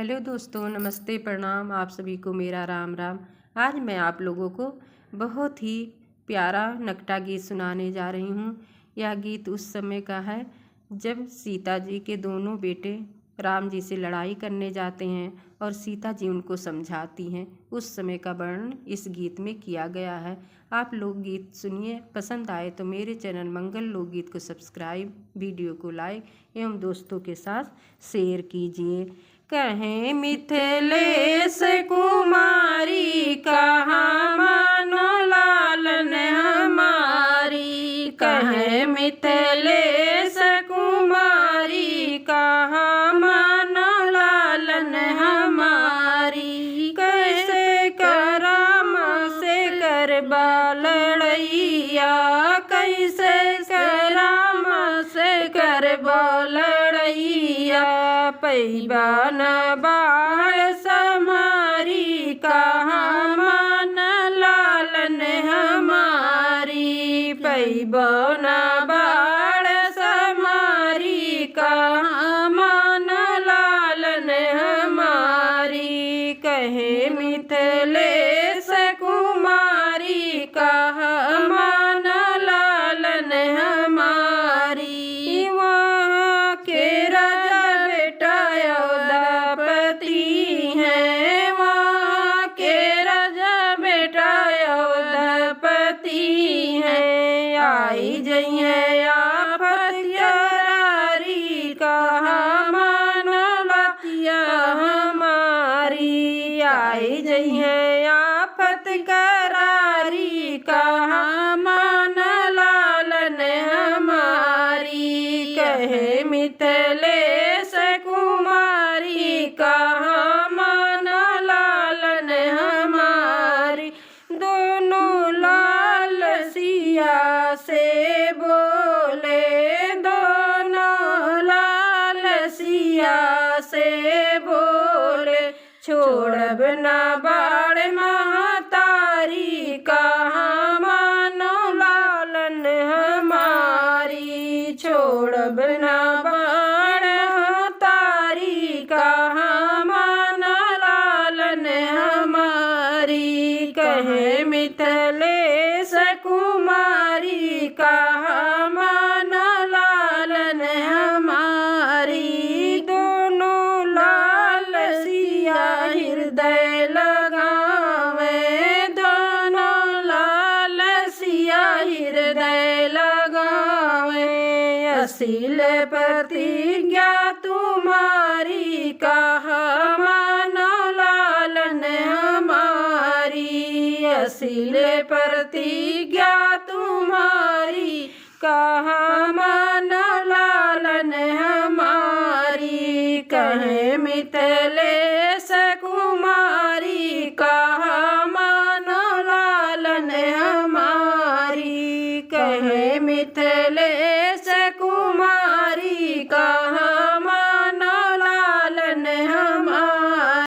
Hello दोस्तों, नमस्ते, प्रणाम। आप सभी को मेरा राम राम। आज मैं आप लोगों को बहुत ही प्यारा नकटा गीत सुनाने जा रही हूँ। यह गीत उस समय का है जब सीता जी के दोनों बेटे राम जी से लड़ाई करने जाते हैं और सीता जी उनको समझाती हैं। उस समय का वर्णन इस गीत में किया गया है। आप लोग गीत सुनिए, पसंद आए तो मेरे चैनल मंगल लोकगीत को सब्सक्राइब, वीडियो को लाइक एवं दोस्तों के साथ शेयर कीजिए। कहें मिथिलेश कुमारी कहाँ मानो लालन हमारी। कहें मिथिलेश कुमारी कहाँ मानो लालन हमारी। कैसे कराम से करबा लड़ैया, कैसे कराम से करबा लड़ैया। पैबा न बाढ़ समारी कहाँ मान लालन हमारी। पैबा न बाढ़ समारी कहाँ मान लालन हमारी। कहे मिथिलेश कुमारी कहाँ मान लालन हमारी। वहाँ के राजा बेटा अयोध्यापति हैं, वहाँ के राजा बेटा अयोध्यापति हैं। आई जइए आफत करारी कहाँ मानो लतिया हमारी। आई जइए आफत करारी कहाँ मान लालन हमारी। कहे मिथिलेश कुमारी कहाँ मान लालन हमारी। दोनों लाल सिया से बोले, दोनों लाल सिया से बोले। छोड़ब न बाढ़ महतारी कहाँ मानो लालन हमारी। छोड़ब न बाढ़ महतारी कहाँ मानो लालन हमारी। कहे मिथिलेश कुमारी कहाँ मानो लालन हमारी। दोनों लाल सिया हृदय लगावे, दोनों लाल सिया हृदय लगावे। असील प्रतिज्ञा तुम्हारी कहाँ मानो लालन हमारी। असील प्रतिज्ञा तुम्हारी कहाँ मानो लालन हमारी। कहे मिथिलेश कुमारी कहाँ मानो लालन हमारी। कहे मिथिलेश कुमारी कहाँ